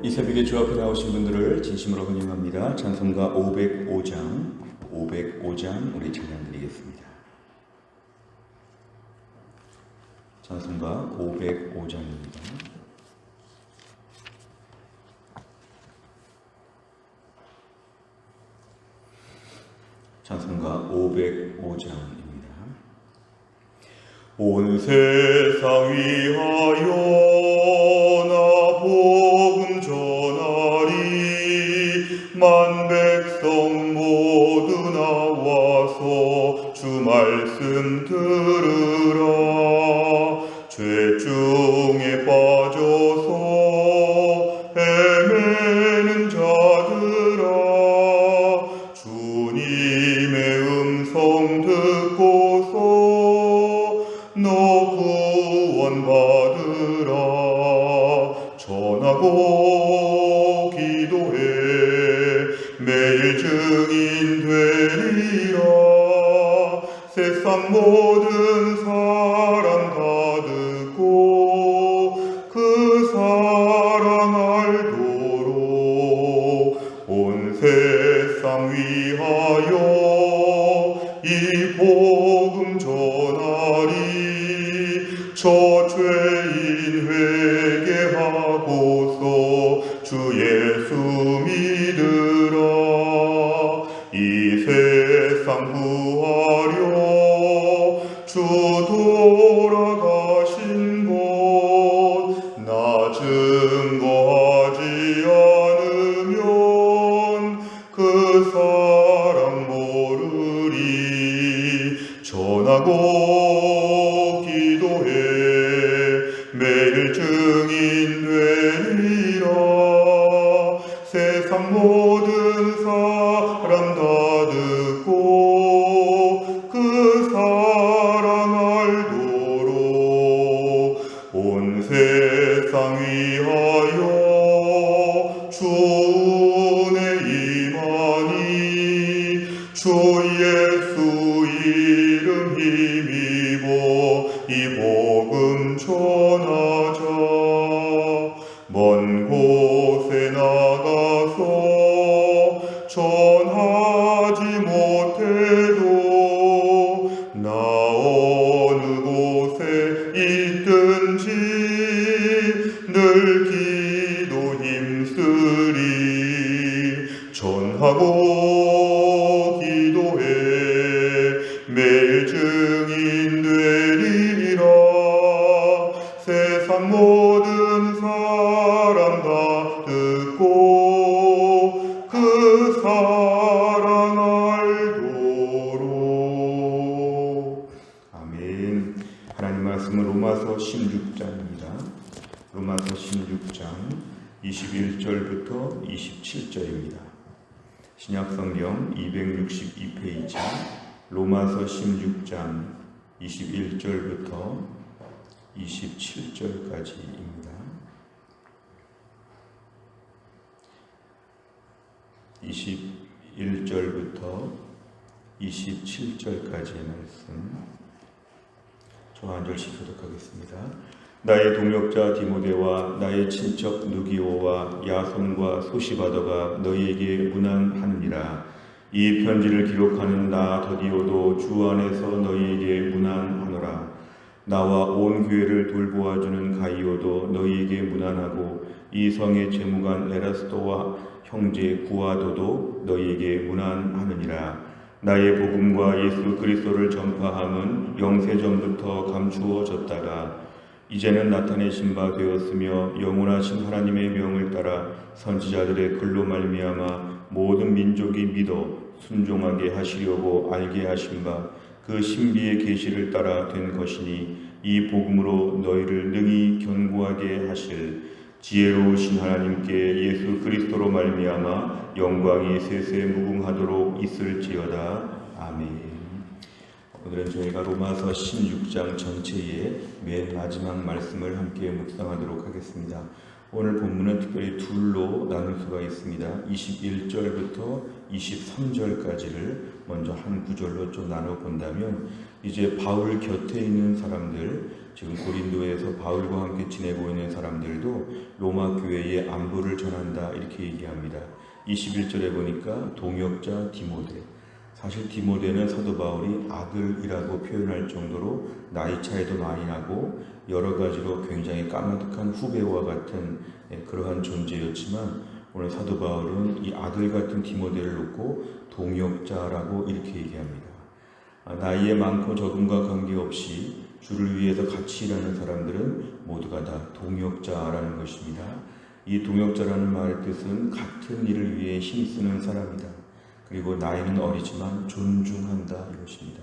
이 새벽에 주 앞에 나오신 분들을 진심으로 환영합니다. 찬송가 505장 우리 찬양 드리겠습니다. 찬송가 505장입니다. 찬송가 505장입니다. 온 세상 위하여 나 복음 전하리. 만 백성 모두 나와서 주 말씀 들으라. 죄 중에 빠져서 헤매는 자들아, 주님의 음성 듣고서 너 구원받으라. 전하고 기도해 매일 증인 되리라. 세상 모든 사람 다 듣고 그 사랑 알도록 온 세상 위하여 이 복음 전하리. 저 죄인 회개하고서 주 예수 믿으라. 이 세상 구하려 주 돌아가신 곳 나 증거하지 않으면 그 사랑 모르리. 전하고 기도해 매일 증인 되리라. 세상 모든 사람 다 듣고 그 사랑 알도록 온 세상 위하여 주 은혜 임하니. 주 예수 이름 힘입어 이 복음 전하자. 먼 곳에 나가서 전하지 못해도 나 어느 곳에 있든지 늘 기도 힘쓰리. 전하고 기도해 매일 증인 되리라. 세상 모든 사람 다 듣고 그 사랑 알도록. 아멘. 하나님 말씀은 로마서 16장입니다. 로마서 16장 21절부터 27절입니다. 신약성경 262페이지 로마서 16장 21절부터 27절까지입니다. 21절부터 27절까지의 말씀 저 한 절씩 교독하겠습니다. 나의 동역자 디모데와 나의 친척 누기오와 야손과 소시바더가 너희에게 문안하느니라. 이 편지를 기록하는 나 더디오도 주 안에서 너희에게 문안하노라. 나와 온 교회를 돌보아주는 가이오도 너희에게 문안하고 이 성의 재무관 에라스도와 형제 구아도도 너희에게 문안하느니라. 나의 복음과 예수 그리스도를 전파함은 영세전부터 감추어졌다가 이제는 나타내신 바 되었으며 영원하신 하나님의 명을 따라 선지자들의 글로 말미암아 모든 민족이 믿어 순종하게 하시려고 알게 하신 바 그 신비의 계시를 따라 된 것이니 이 복음으로 너희를 능히 견고하게 하실 지혜로우신 하나님께 예수 그리스도로 말미암아 영광이 세세 무궁하도록 있을지어다. 아멘. 오늘은 저희가 로마서 16장 전체의 맨 마지막 말씀을 함께 묵상하도록 하겠습니다. 오늘 본문은 특별히 둘로 나눌 수가 있습니다. 21절부터 23절까지를 먼저 한 구절로 좀 나눠 본다면, 이제 바울 곁에 있는 사람들, 지금 고린도에서 바울과 함께 지내고 있는 사람들도 로마 교회의 안부를 전한다 이렇게 얘기합니다. 21절에 보니까 동역자 디모데, 사실 디모데는 사도 바울이 아들이라고 표현할 정도로 나이 차이도 많이 나고 여러 가지로 굉장히 까마득한 후배와 같은 그러한 존재였지만, 오늘 사도 바울은 이 아들 같은 디모데를 놓고 동역자라고 이렇게 얘기합니다. 나이에 많고 적음과 관계없이 주를 위해서 같이 일하는 사람들은 모두가 다 동역자라는 것입니다. 이 동역자라는 말의 뜻은 같은 일을 위해 힘쓰는 사람이다. 그리고 나이는 어리지만 존중한다 이것입니다.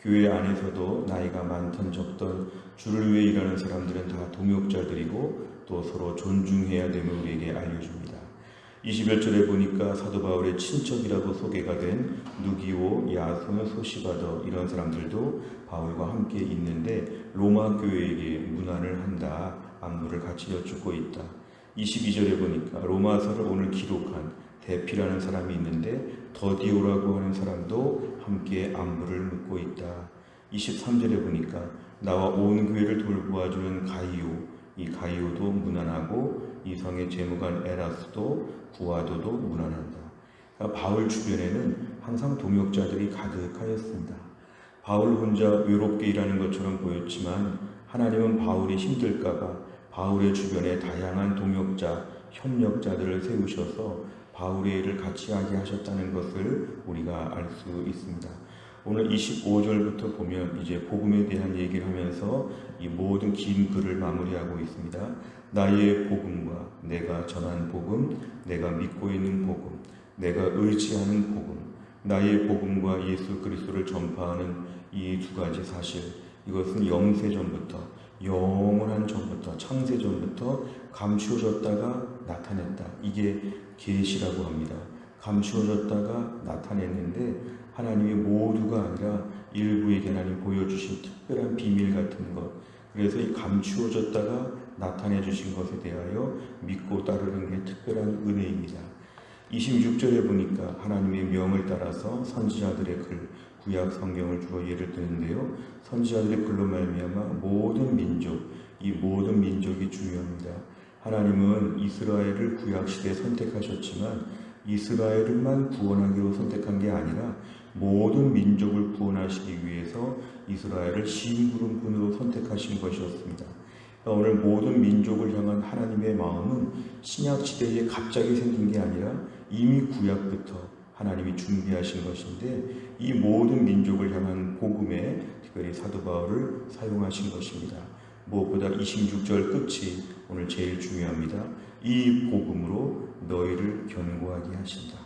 교회 안에서도 나이가 많던 적던 주를 위해 일하는 사람들은 다 동역자들이고 또 서로 존중해야 됨을 우리에게 알려줍니다. 21절에 보니까 사도 바울의 친척이라고 소개가 된 누기오, 야손, 소시바더 이런 사람들도 바울과 함께 있는데 로마 교회에게 문안을 한다, 안부를 같이 여쭙고 있다. 22절에 보니까 로마서를 오늘 기록한 대피라는 사람이 있는데 더디오라고 하는 사람도 함께 안부를 묻고 있다. 23절에 보니까 나와 온 교회를 돌보아주는 가이오, 이 가이오도 문안하고 이 성의 재무관 에라스도 구아도도 문안한다. 그러니까 바울 주변에는 항상 동역자들이 가득하였습니다. 바울 혼자 외롭게 일하는 것처럼 보였지만 하나님은 바울이 힘들까봐 바울의 주변에 다양한 동역자, 협력자들을 세우셔서 바울의 일을 같이 하게 하셨다는 것을 우리가 알 수 있습니다. 오늘 25절부터 보면 이제 복음에 대한 얘기를 하면서 이 모든 긴 글을 마무리하고 있습니다. 나의 복음과 내가 전한 복음, 내가 믿고 있는 복음, 내가 의지하는 복음, 나의 복음과 예수 그리스도를 전파하는 이 두 가지 사실, 이것은 영세전부터, 영원한 전부터, 창세전부터 감추어졌다가 나타냈다. 이게 계시라고 합니다. 감추어졌다가 나타냈는데 하나님이 모두가 아니라 일부에게 하나님 보여주신 특별한 비밀 같은 것, 그래서 이 감추어졌다가 나타내 주신 것에 대하여 믿고 따르는 게 특별한 은혜입니다. 26절에 보니까 하나님의 명을 따라서 선지자들의 글, 구약 성경을 주로 예를 드는데요, 선지자들의 글로 말미암아 모든 민족, 이 모든 민족이 중요합니다. 하나님은 이스라엘을 구약시대에 선택하셨지만 이스라엘만 구원하기로 선택한 게 아니라 모든 민족을 구원하시기 위해서 이스라엘을 심부름꾼으로 선택하신 것이었습니다. 오늘 모든 민족을 향한 하나님의 마음은 신약시대에 갑자기 생긴 게 아니라 이미 구약부터 하나님이 준비하신 것인데, 이 모든 민족을 향한 복음에 특별히 사도 바울을 사용하신 것입니다. 무엇보다 26절 끝이 오늘 제일 중요합니다. 이 복음으로 너희를 견고하게 하신다.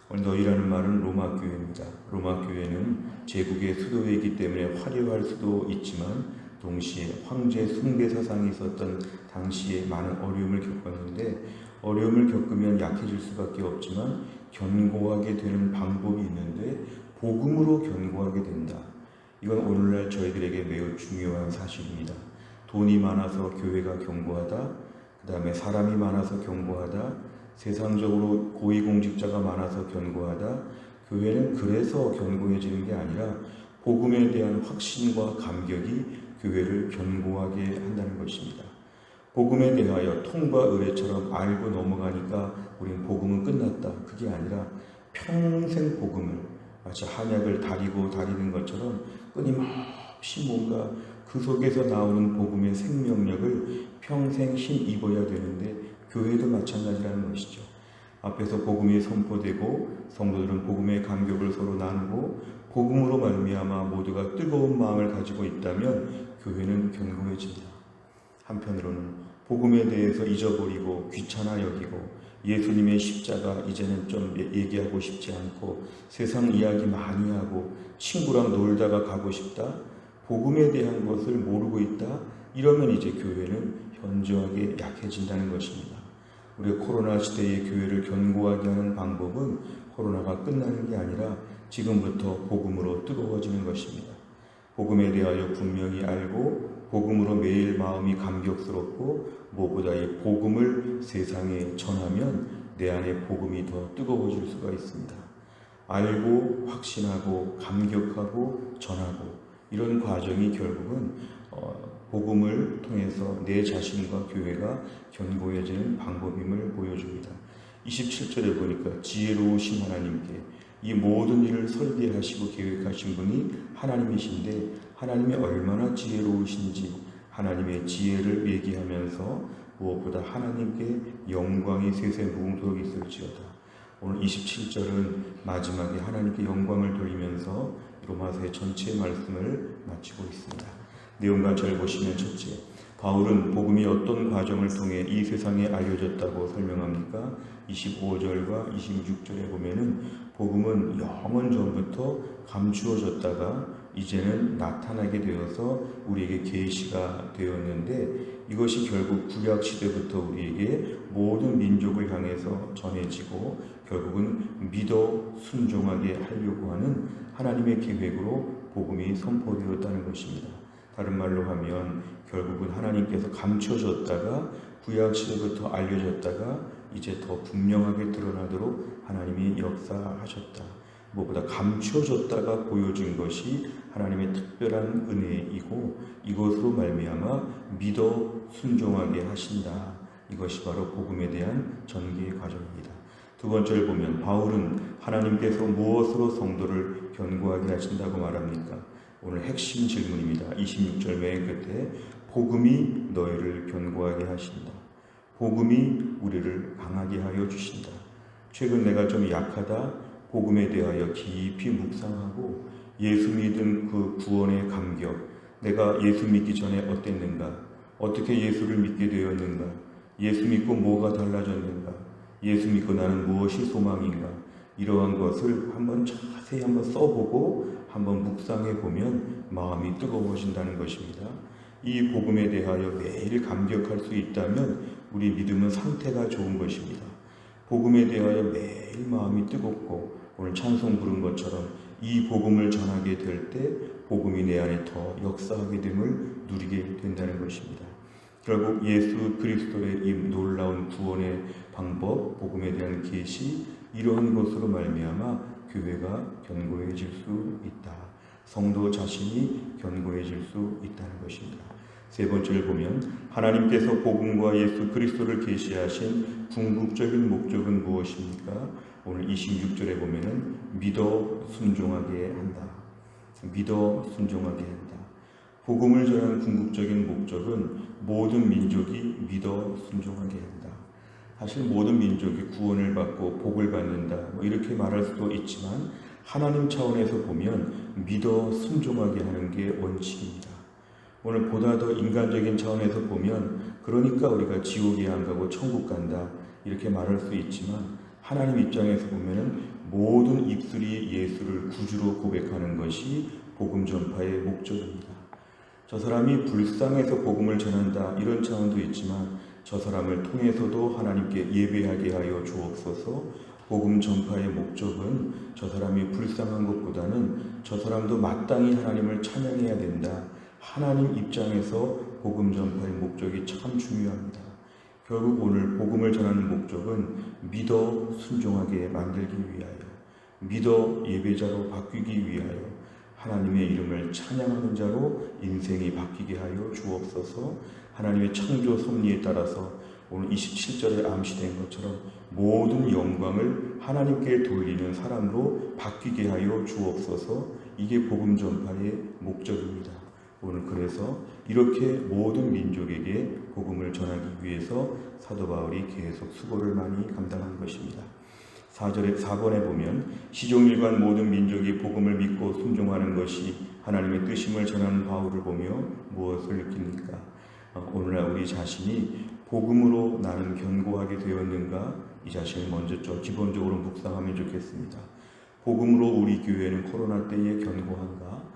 오늘 너희라는 말은 로마 교회입니다. 로마 교회는 제국의 수도이기 때문에 화려할 수도 있지만 동시에 황제 숭배 사상이 있었던 당시에 많은 어려움을 겪었는데, 어려움을 겪으면 약해질 수밖에 없지만 견고하게 되는 방법이 있는데 복음으로 견고하게 된다. 이건 오늘날 저희들에게 매우 중요한 사실입니다. 돈이 많아서 교회가 견고하다, 그 다음에 사람이 많아서 견고하다, 세상적으로 고위공직자가 많아서 견고하다, 교회는 그래서 견고해지는 게 아니라 복음에 대한 확신과 감격이 교회를 견고하게 한다는 것입니다. 복음에 대하여 통과 의례처럼 알고 넘어가니까 우린 복음은 끝났다, 그게 아니라 평생 복음을 마치 한약을 다리는 것처럼 끊임없이 뭔가 그 속에서 나오는 복음의 생명력을 평생 힘입어야 되는데, 교회도 마찬가지라는 것이죠. 앞에서 복음이 선포되고 성도들은 복음의 감격을 서로 나누고 복음으로 말미암아 모두가 뜨거운 마음을 가지고 있다면 교회는 견고해진다. 한편으로는 복음에 대해서 잊어버리고 귀찮아 여기고 예수님의 십자가 이제는 좀 얘기하고 싶지 않고 세상 이야기 많이 하고 친구랑 놀다가 가고 싶다, 복음에 대한 것을 모르고 있다, 이러면 이제 교회는 현저하게 약해진다는 것입니다. 우리가 코로나 시대의 교회를 견고하게 하는 방법은 코로나가 끝나는 게 아니라 지금부터 복음으로 뜨거워지는 것입니다. 복음에 대하여 분명히 알고 복음으로 매일 마음이 감격스럽고 무엇보다 이 복음을 세상에 전하면 내 안에 복음이 더 뜨거워질 수가 있습니다. 알고 확신하고 감격하고 전하고 이런 과정이 결국은 복음을 통해서 내 자신과 교회가 견고해지는 방법임을 보여줍니다. 27절에 보니까 지혜로우신 하나님께 이 모든 일을 설계하시고 계획하신 분이 하나님이신데 하나님이 얼마나 지혜로우신지 하나님의 지혜를 얘기하면서 무엇보다 하나님께 영광이 세세 무궁토록 있을지어다. 오늘 27절은 마지막에 하나님께 영광을 돌리면서 로마서의 전체 말씀을 마치고 있습니다. 내용과 잘 보시면 첫째, 바울은 복음이 어떤 과정을 통해 이 세상에 알려졌다고 설명합니까? 25절과 26절에 보면은 복음은 영원 전부터 감추어졌다가 이제는 나타나게 되어서 우리에게 계시가 되었는데 이것이 결국 구약 시대부터 우리에게 모든 민족을 향해서 전해지고 결국은 믿어 순종하게 하려고 하는 하나님의 계획으로 복음이 선포되었다는 것입니다. 다른 말로 하면 결국은 하나님께서 감춰졌다가 구약 시대부터 알려졌다가 이제 더 분명하게 드러나도록 하나님이 역사하셨다. 무엇보다 감춰졌다가 보여준 것이 하나님의 특별한 은혜이고 이것으로 말미암아 믿어 순종하게 하신다. 이것이 바로 복음에 대한 전개의 과정입니다. 두 번째를 보면 바울은 하나님께서 무엇으로 성도를 견고하게 하신다고 말합니까? 오늘 핵심 질문입니다. 26절 맨 끝에 복음이 너희를 견고하게 하신다. 복음이 우리를 강하게 하여 주신다. 최근 내가 좀 약하다. 복음에 대하여 깊이 묵상하고 예수 믿은 그 구원의 감격, 내가 예수 믿기 전에 어땠는가? 어떻게 예수를 믿게 되었는가? 예수 믿고 뭐가 달라졌는가? 예수 믿고 나는 무엇이 소망인가? 이러한 것을 한번 자세히 한번 써보고 한번 묵상해 보면 마음이 뜨거워진다는 것입니다. 이 복음에 대하여 매일 감격할 수 있다면 우리 믿음은 상태가 좋은 것입니다. 복음에 대하여 매일 마음이 뜨겁고 오늘 찬송 부른 것처럼 이 복음을 전하게 될 때 복음이 내 안에 더 역사하게 됨을 누리게 된다는 것입니다. 결국 예수 그리스도의 이 놀라운 구원의 방법, 복음에 대한 계시 이러한 것으로 말미암아 교회가 견고해질 수 있다. 성도 자신이 견고해질 수 있다는 것입니다. 세 번째를 보면 하나님께서 복음과 예수 그리스도를 계시하신 궁극적인 목적은 무엇입니까? 오늘 26절에 보면은 믿어 순종하게 한다. 믿어 순종하게 한다. 복음을 전하는 궁극적인 목적은 모든 민족이 믿어 순종하게 한다. 사실 모든 민족이 구원을 받고 복을 받는다. 이렇게 말할 수도 있지만 하나님 차원에서 보면 믿어 순종하게 하는 게 원칙입니다. 오늘 보다 더 인간적인 차원에서 보면 그러니까 우리가 지옥에 안 가고 천국 간다. 이렇게 말할 수 있지만 하나님 입장에서 보면은 모든 입술이 예수를 구주로 고백하는 것이 복음 전파의 목적입니다. 저 사람이 불쌍해서 복음을 전한다 이런 차원도 있지만 저 사람을 통해서도 하나님께 예배하게 하여 주옵소서. 복음 전파의 목적은 저 사람이 불쌍한 것보다는 저 사람도 마땅히 하나님을 찬양해야 된다. 하나님 입장에서 복음 전파의 목적이 참 중요합니다. 결국 오늘 복음을 전하는 목적은 믿어 순종하게 만들기 위하여, 믿어 예배자로 바뀌기 위하여, 하나님의 이름을 찬양하는 자로 인생이 바뀌게 하여 주옵소서. 하나님의 창조 섭리에 따라서 오늘 27절에 암시된 것처럼 모든 영광을 하나님께 돌리는 사람으로 바뀌게 하여 주옵소서. 이게 복음 전파의 목적입니다. 오늘 그래서 이렇게 모든 민족에게 복음을 전하기 위해서 사도 바울이 계속 수고를 많이 감당한 것입니다. 4번에 보면 시종일관 모든 민족이 복음을 믿고 순종하는 것이 하나님의 뜻임을 전하는 바울을 보며 무엇을 느낍니까? 오늘날 우리 자신이 복음으로 나는 견고하게 되었는가? 이 자신을 먼저 좀 기본적으로 묵상하면 좋겠습니다. 복음으로 우리 교회는 코로나 때에 견고한가?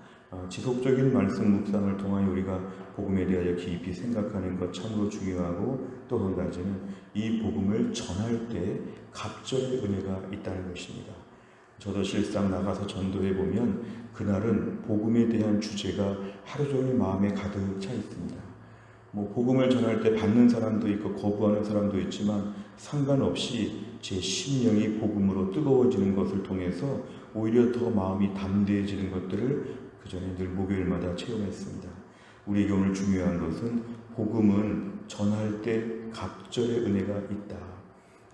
지속적인 말씀 묵상을 통하여 우리가 복음에 대하여 깊이 생각하는 것 참으로 중요하고 또 한 가지는 이 복음을 전할 때 갑절의 은혜가 있다는 것입니다. 저도 실상 나가서 전도해 보면 그날은 복음에 대한 주제가 하루 종일 마음에 가득 차 있습니다. 복음을 전할 때 받는 사람도 있고 거부하는 사람도 있지만 상관없이 제 심령이 복음으로 뜨거워지는 것을 통해서 오히려 더 마음이 담대해지는 것들을 그 전에 늘 목요일마다 체험했습니다. 우리에게 오늘 중요한 것은 복음은 전할 때 갑절의 은혜가 있다.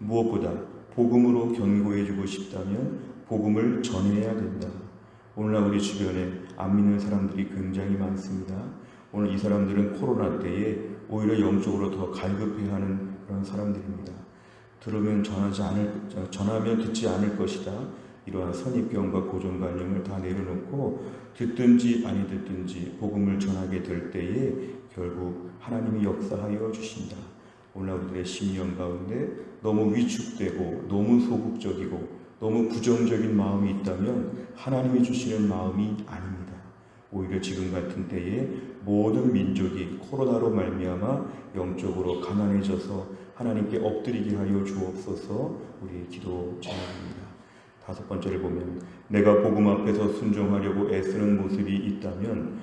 무엇보다 복음으로 견고해지고 싶다면 복음을 전해야 된다. 오늘날 우리 주변에 안 믿는 사람들이 굉장히 많습니다. 오늘 이 사람들은 코로나 때에 오히려 영적으로 더 갈급해하는 그런 사람들입니다. 전하면 듣지 않을 것이다. 이러한 선입견과 고정관념을 다 내려놓고 듣든지 아니 듣든지 복음을 전하게 될 때에 결국 하나님이 역사하여 주신다. 오늘 우리들의 심령 가운데 너무 위축되고 너무 소극적이고 너무 부정적인 마음이 있다면 하나님이 주시는 마음이 아닙니다. 오히려 지금 같은 때에 모든 민족이 코로나로 말미암아 영적으로 가난해져서 하나님께 엎드리게 하여 주옵소서. 우리의 기도 제목입니다. 5번째를 보면 내가 복음 앞에서 순종하려고 애쓰는 모습이 있다면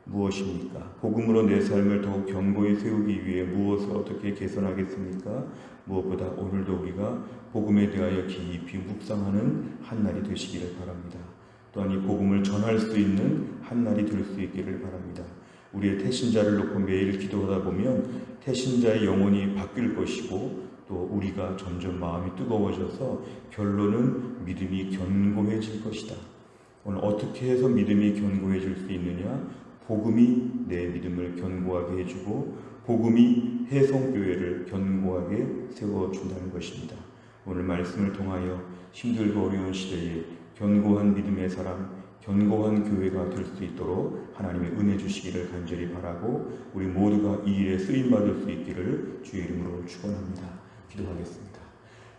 무엇입니까? 복음으로 내 삶을 더욱 견고히 세우기 위해 무엇을 어떻게 개선하겠습니까? 무엇보다 오늘도 우리가 복음에 대하여 깊이 묵상하는 한 날이 되시기를 바랍니다. 또한 이 복음을 전할 수 있는 한 날이 될 수 있기를 바랍니다. 우리의 태신자를 놓고 매일 기도하다 보면 태신자의 영혼이 바뀔 것이고 또 우리가 점점 마음이 뜨거워져서 결론은 믿음이 견고해질 것이다. 오늘 어떻게 해서 믿음이 견고해질 수 있느냐? 복음이 내 믿음을 견고하게 해주고 복음이 해성교회를 견고하게 세워준다는 것입니다. 오늘 말씀을 통하여 힘들고 어려운 시대에 견고한 믿음의 사람, 견고한 교회가 될 수 있도록 하나님의 은혜 주시기를 간절히 바라고 우리 모두가 이 일에 쓰임받을 수 있기를 주의 이름으로 축원합니다. 기도하겠습니다.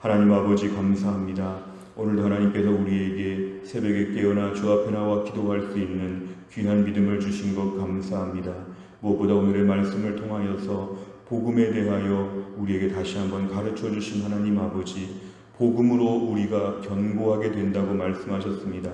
하나님 아버지 감사합니다. 오늘도 하나님께서 우리에게 새벽에 깨어나 주 앞에 나와 기도할 수 있는 귀한 믿음을 주신 것 감사합니다. 무엇보다 오늘의 말씀을 통하여서 복음에 대하여 우리에게 다시 한번 가르쳐 주신 하나님 아버지, 복음으로 우리가 견고하게 된다고 말씀하셨습니다.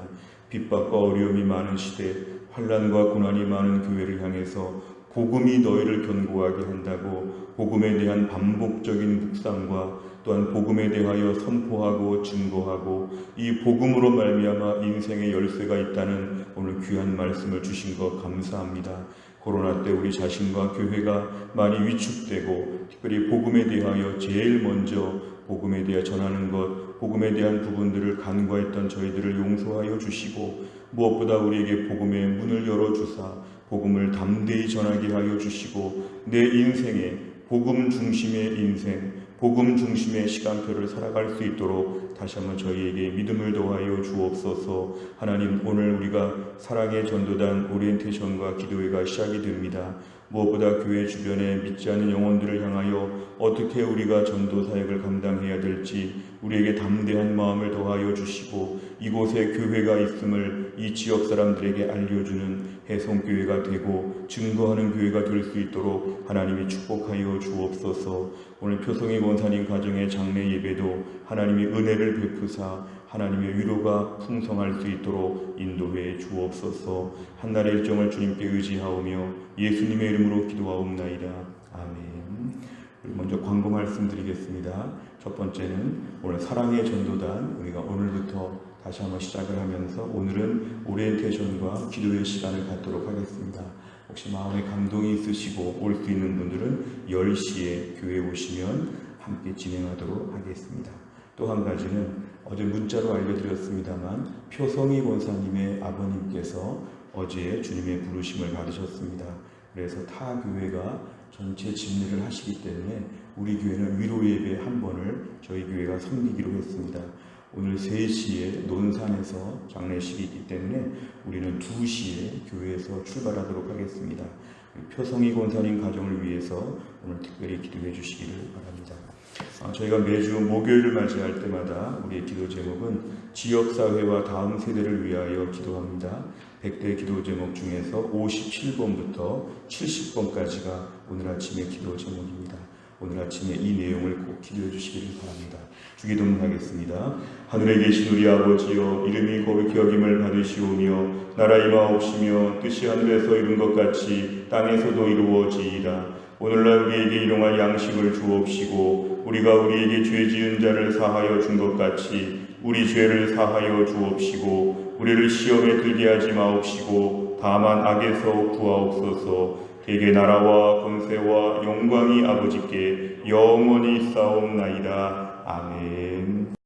핍박과 어려움이 많은 시대, 환난과 고난이 많은 교회를 향해서 복음이 너희를 견고하게 한다고 복음에 대한 반복적인 묵상과 또한 복음에 대하여 선포하고 증거하고 이 복음으로 말미암아 인생의 열쇠가 있다는 오늘 귀한 말씀을 주신 것 감사합니다. 코로나 때 우리 자신과 교회가 많이 위축되고 특별히 복음에 대하여 제일 먼저 복음에 대해 전하는 것, 복음에 대한 부분들을 간과했던 저희들을 용서하여 주시고 무엇보다 우리에게 복음의 문을 열어주사 복음을 담대히 전하게 하여 주시고 내 인생에 복음 중심의 인생, 복음 중심의 시간표를 살아갈 수 있도록 다시 한번 저희에게 믿음을 더하여 주옵소서. 하나님, 오늘 우리가 사랑의 전도단 오리엔테이션과 기도회가 시작이 됩니다. 무엇보다 교회 주변에 믿지 않는 영혼들을 향하여 어떻게 우리가 전도 사역을 감당해야 될지 우리에게 담대한 마음을 더하여 주시고 이곳에 교회가 있음을 이 지역 사람들에게 알려주는 해성교회가 되고 증거하는 교회가 될 수 있도록 하나님이 축복하여 주옵소서. 오늘 표성희 권사님 가정의 장례 예배도 하나님이 은혜를 베푸사 하나님의 위로가 풍성할 수 있도록 인도해 주옵소서. 한날의 일정을 주님께 의지하오며 예수님의 이름으로 기도하옵나이다. 아멘. 우리 먼저 광고 말씀드리겠습니다. 첫 번째는 오늘 사랑의 전도단, 우리가 오늘부터 다시 한번 시작을 하면서 오늘은 오리엔테이션과 기도의 시간을 갖도록 하겠습니다. 혹시 마음에 감동이 있으시고 올 수 있는 분들은 10시에 교회에 오시면 함께 진행하도록 하겠습니다. 또 한 가지는 어제 문자로 알려드렸습니다만 표성희 권사님의 아버님께서 어제 주님의 부르심을 받으셨습니다. 그래서 타 교회가 전체 집례를 하시기 때문에 우리 교회는 위로 예배 한 번을 저희 교회가 섬기기로 했습니다. 오늘 3시에 논산에서 장례식이 있기 때문에 우리는 2시에 교회에서 출발하도록 하겠습니다. 표성희 권사님 가정을 위해서 오늘 특별히 기도해 주시기를 바랍니다. 저희가 매주 목요일을 맞이할 때마다 우리의 기도 제목은 지역사회와 다음 세대를 위하여 기도합니다. 100대 기도 제목 중에서 57번부터 70번까지가 오늘 아침의 기도 제목입니다. 오늘 아침에 이 내용을 꼭 기도해 주시기를 바랍니다. 주기도문하겠습니다. 하늘에 계신 우리 아버지여, 이름이 거룩히 여김을 받으시오며 나라 임하옵시며 뜻이 하늘에서 이룬 것 같이 땅에서도 이루어지이다. 오늘날 우리에게 일용할 양식을 주옵시고 우리가 우리에게 죄 지은 자를 사하여 준 것 같이 우리 죄를 사하여 주옵시고 우리를 시험에 들게 하지 마옵시고 다만 악에서 구하옵소서. 대개 나라와 권세와 영광이 아버지께 영원히 싸움나이다. 아멘.